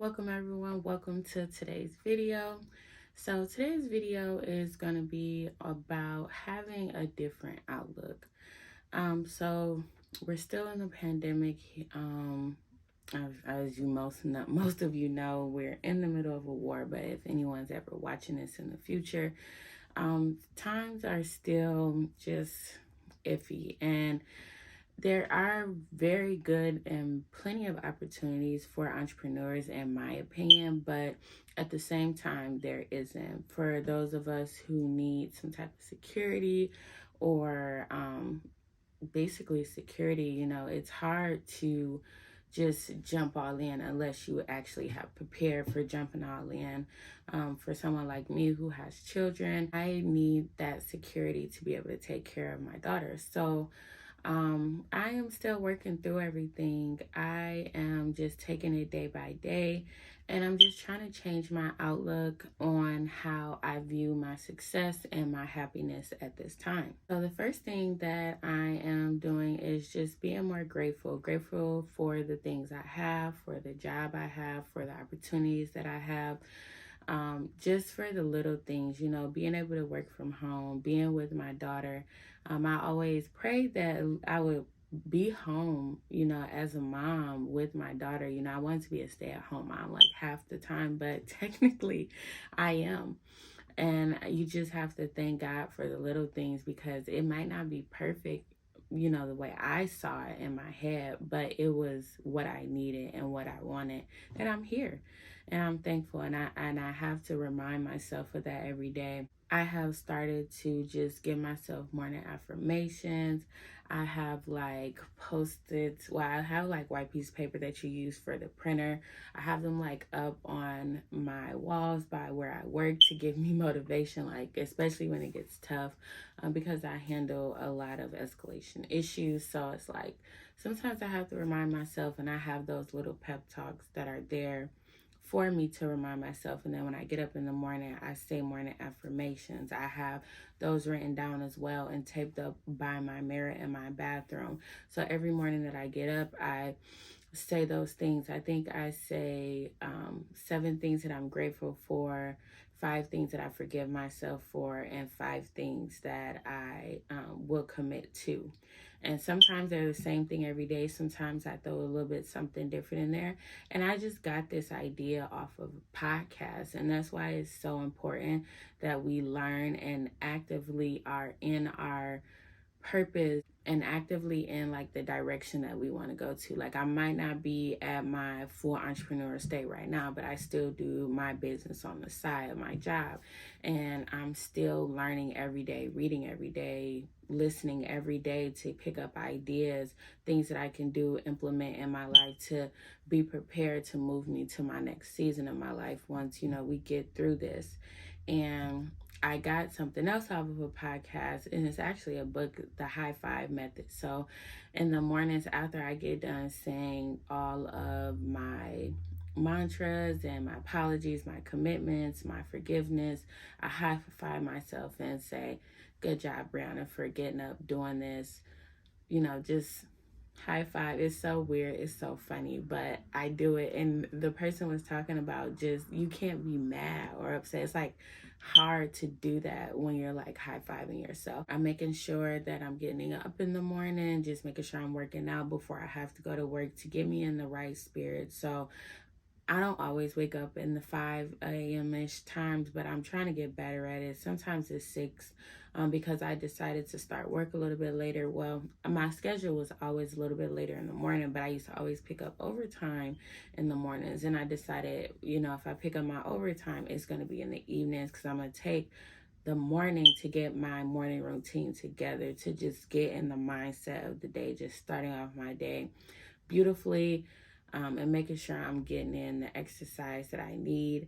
Welcome everyone, welcome to today's video. So today's video is going to be about having a different outlook. So we're still in the pandemic. As you most of you know, we're in the middle of a war, but if anyone's ever watching this in the future, times are still just iffy, and there are very good and plenty of opportunities for entrepreneurs, in my opinion, but at the same time, there isn't. For those of us who need some type of security or basically security, it's hard to just jump all in unless you actually have prepared for jumping all in. For someone like me who has children, I need that security to be able to take care of my daughter. So, I am still working through everything. I am just taking it day by day, and I'm just trying to change my outlook on how I view my success and my happiness at this time. So the first thing that I am doing is just being more grateful for the things I have, for the job I have, for the opportunities that I have. Just for the little things, being able to work from home, being with my daughter. I always prayed that I would be home, as a mom with my daughter. I wanted to be a stay-at-home mom like half the time, but technically I am. And you just have to thank God for the little things, because it might not be perfect, the way I saw it in my head, but it was what I needed and what I wanted. And I'm here and I'm thankful. And I have to remind myself of that every day. I have started to just give myself morning affirmations. I have like I have like white piece of paper that you use for the printer. I have them like up on my walls by where I work to give me motivation, like especially when it gets tough, because I handle a lot of escalation issues. So it's like sometimes I have to remind myself, and I have those little pep talks that are there for me to remind myself. And then when I get up in the morning, I say morning affirmations. I have those written down as well and taped up by my mirror in my bathroom. So every morning that I get up, I say those things. I think I say 7 things that I'm grateful for, 5 things that I forgive myself for, and 5 things that I will commit to. And sometimes they're the same thing every day. Sometimes I throw a little bit something different in there. And I just got this idea off of a podcast. And that's why it's so important that we learn and actively are in our purpose and actively in like the direction that we want to go to. Like I might not be at my full entrepreneur state right now, but I still do my business on the side of my job, and I'm still learning every day, reading every day, listening every day to pick up ideas, things that I can do, implement in my life to be prepared to move me to my next season of my life once we get through this. And I got something else off of a podcast, and it's actually a book, The High Five Method. So in the mornings after I get done saying all of my mantras and my apologies, my commitments, my forgiveness, I high five myself and say, good job, Brianna, for getting up, doing this, just high five. It's so weird, it's so funny, but I do it. And the person was talking about just, you can't be mad or upset. It's like hard to do that when you're like high-fiving yourself. I'm making sure that I'm getting up in the morning, just making sure I'm working out before I have to go to work to get me in the right spirit. So I don't always wake up in the 5 a.m.-ish times, but I'm trying to get better at it. Sometimes it's 6, because I decided to start work a little bit later. Well, my schedule was always a little bit later in the morning, but I used to always pick up overtime in the mornings. And I decided, if I pick up my overtime, it's going to be in the evenings, because I'm going to take the morning to get my morning routine together, to just get in the mindset of the day, just starting off my day beautifully, and making sure I'm getting in the exercise that I need.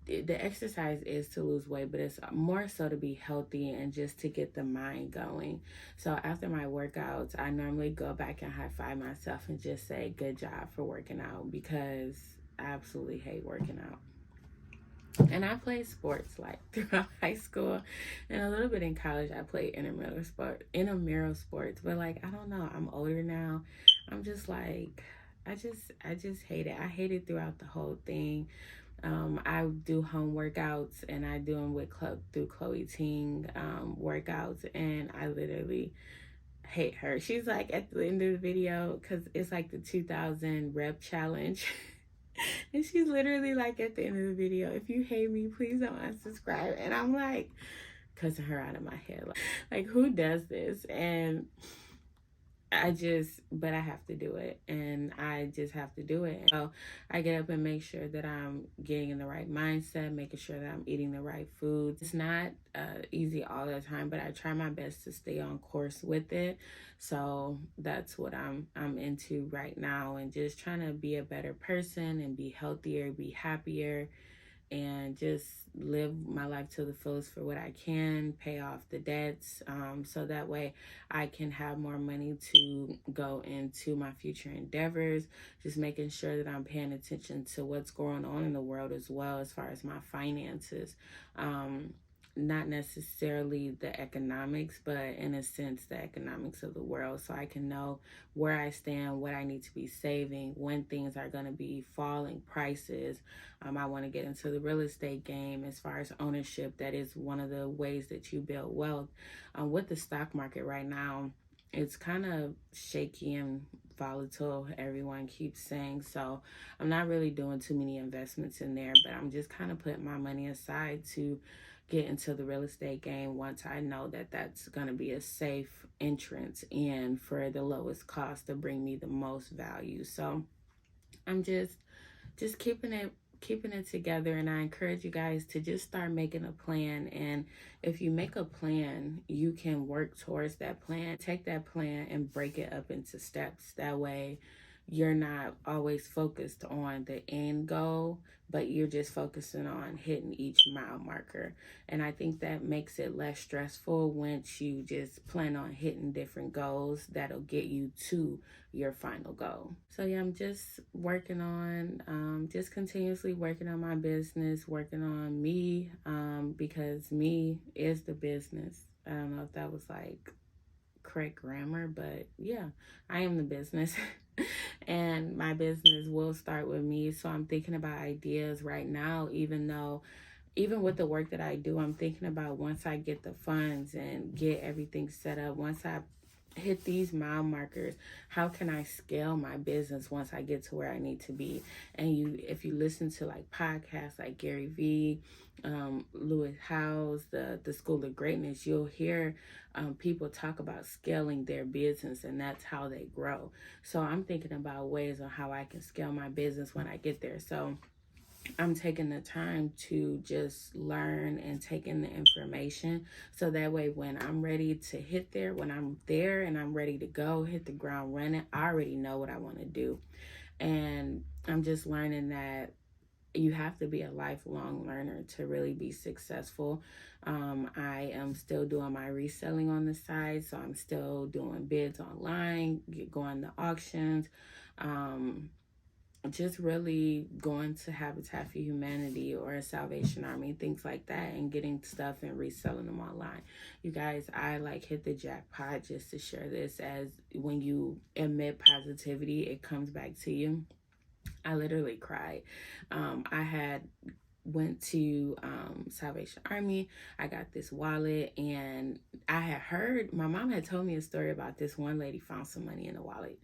The exercise is to lose weight, but it's more so to be healthy and just to get the mind going. So after my workouts, I normally go back and high five myself and just say, good job for working out, because I absolutely hate working out. And I played sports like throughout high school and a little bit in college. I played intramural sports, but like, I don't know, I'm older now. I'm just like, I just hate it. I hate it throughout the whole thing. I do home workouts, and I do them with through Chloe Ting workouts, and I literally hate her. She's like at the end of the video, because it's like the 2000 rep challenge. And she's literally like at the end of the video, if you hate me, please don't unsubscribe. And I'm like, cussing her out of my head. Like who does this? And but I have to do it, and I just have to do it. So I get up and make sure that I'm getting in the right mindset, making sure that I'm eating the right foods. It's not easy all the time, but I try my best to stay on course with it. So that's what I'm into right now, and just trying to be a better person and be healthier, be happier, and just live my life to the fullest for what I can, pay off the debts, so that way I can have more money to go into my future endeavors, just making sure that I'm paying attention to what's going on in the world as well as far as my finances. Not necessarily the economics, but in a sense, the economics of the world, so I can know where I stand, what I need to be saving, when things are going to be falling prices. I want to get into the real estate game as far as ownership. That is one of the ways that you build wealth. With the stock market right now, it's kind of shaky and volatile, everyone keeps saying. So I'm not really doing too many investments in there, but I'm just kind of putting my money aside to get into the real estate game once I know that that's going to be a safe entrance in for the lowest cost to bring me the most value. So I'm just keeping it together, and I encourage you guys to just start making a plan. And if you make a plan, you can work towards that plan. Take that plan and break it up into steps. That way you're not always focused on the end goal, but you're just focusing on hitting each mile marker. And I think that makes it less stressful once you just plan on hitting different goals that'll get you to your final goal. So yeah, I'm just working on, just continuously working on my business, working on me, because me is the business. I don't know if that was like correct grammar, but yeah, I am the business. And my business will start with me. So I'm thinking about ideas right now, even with the work that I do, I'm thinking about once I get the funds and get everything set up, once I hit these mile markers, how can I scale my business once I get to where I need to be? And if you listen to like podcasts like Gary Vee, Lewis Howes, the School of Greatness, you'll hear people talk about scaling their business, and that's how they grow. So I'm thinking about ways on how I can scale my business when I get there. So I'm taking the time to just learn and take in the information, so that way when I'm ready to hit there, when I'm there and I'm ready to go, hit the ground running, I already know what I want to do. And I'm just learning that you have to be a lifelong learner to really be successful. I am still doing my reselling on the side, so I'm still doing bids online, going to auctions, just really going to Habitat for Humanity or a Salvation Army, things like that, and getting stuff and reselling them online. You guys, I like hit the jackpot, just to share this, as when you emit positivity, it comes back to you. I literally cried. I had went to Salvation Army. I got this wallet, and I had heard, my mom had told me a story about this one lady found some money in the wallet.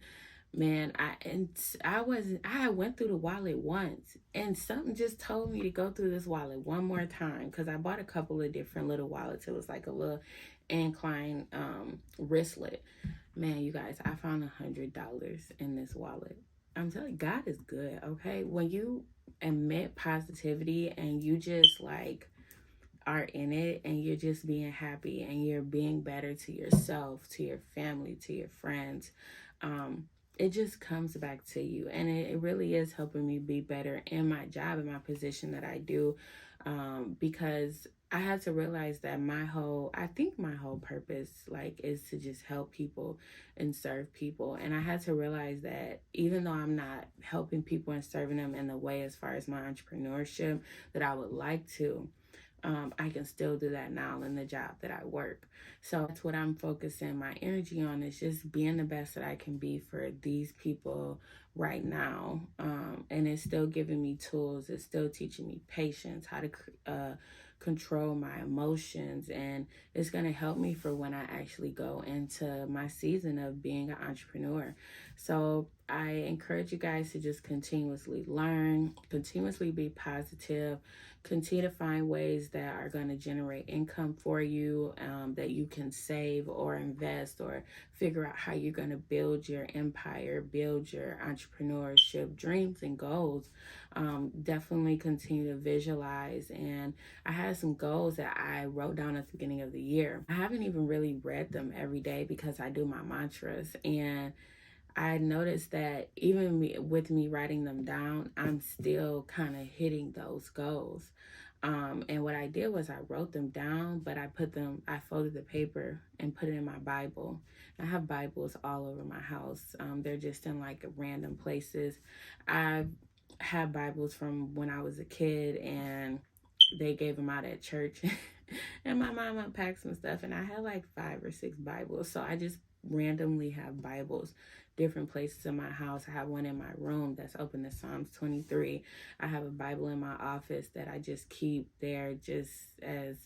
Man, I went through the wallet once, and something just told me to go through this wallet one more time, because I bought a couple of different little wallets. It was like a little incline wristlet. Man, you guys, I found $100 in this wallet. I'm telling you, God is good, okay? When you emit positivity and you just like are in it, and you're just being happy, and you're being better to yourself, to your family, to your friends, it just comes back to you. And it really is helping me be better in my job, in my position that I do, because I had to realize that my whole purpose, like, is to just help people and serve people. And I had to realize that even though I'm not helping people and serving them in the way as far as my entrepreneurship that I would like to, I can still do that now in the job that I work. So that's what I'm focusing my energy on, is just being the best that I can be for these people right now. And it's still giving me tools. It's still teaching me patience, how to control my emotions, and it's going to help me for when I actually go into my season of being an entrepreneur. So I encourage you guys to just continuously learn, continuously be positive, continue to find ways that are going to generate income for you, that you can save or invest, or figure out how you're going to build your empire, build your entrepreneurship dreams and goals. Definitely continue to visualize. And I had some goals that I wrote down at the beginning of the year. I haven't even really read them every day because I do my mantras, and I noticed that even with me writing them down, I'm still kind of hitting those goals. And what I did was I wrote them down, but I folded the paper and put it in my Bible. I have Bibles all over my house. They're just in like random places. I have Bibles from when I was a kid, and they gave them out at church. And my mom unpacked some stuff, and I had like 5 or 6 Bibles. So I just randomly have Bibles different places in my house. I have one in my room that's open to Psalms 23. I have a Bible in my office that I just keep there just as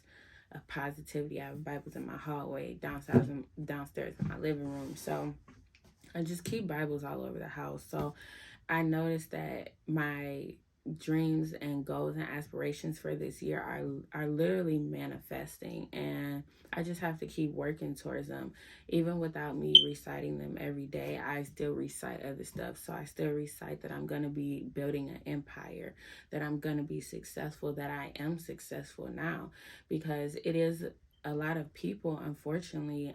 a positivity. I have Bibles in my hallway, downstairs in my living room. So I just keep Bibles all over the house. So I noticed that my dreams and goals and aspirations for this year are literally manifesting, and I just have to keep working towards them. Even without me reciting them every day, I still recite other stuff. So I still recite that I'm going to be building an empire, that I'm going to be successful, that I am successful now, because it is a lot of people, unfortunately,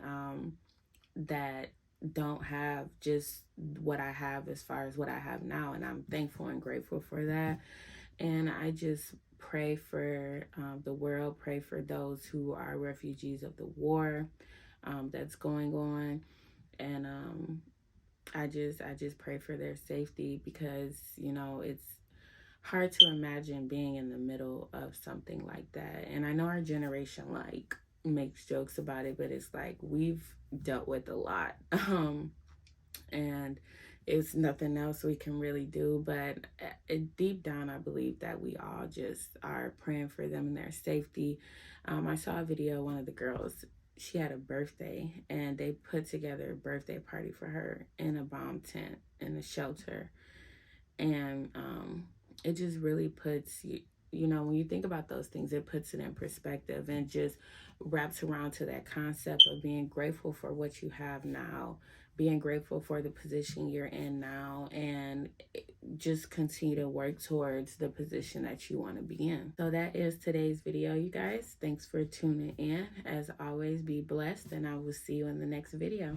that don't have just what I have as far as what I have now. And I'm thankful and grateful for that. And I just pray for the world, pray for those who are refugees of the war that's going on. And I just pray for their safety, because, it's hard to imagine being in the middle of something like that. And I know our generation like makes jokes about it, but it's like we've dealt with a lot. And it's nothing else we can really do. But deep down, I believe that we all just are praying for them and their safety. I saw a video of one of the girls. She had a birthday, and they put together a birthday party for her in a bomb tent in a shelter. And it just really puts when you think about those things, it puts it in perspective, and just wraps around to that concept of being grateful for what you have now, being grateful for the position you're in now, and just continue to work towards the position that you want to be in. So that is today's video, you guys. Thanks for tuning in. As always, be blessed, and I will see you in the next video.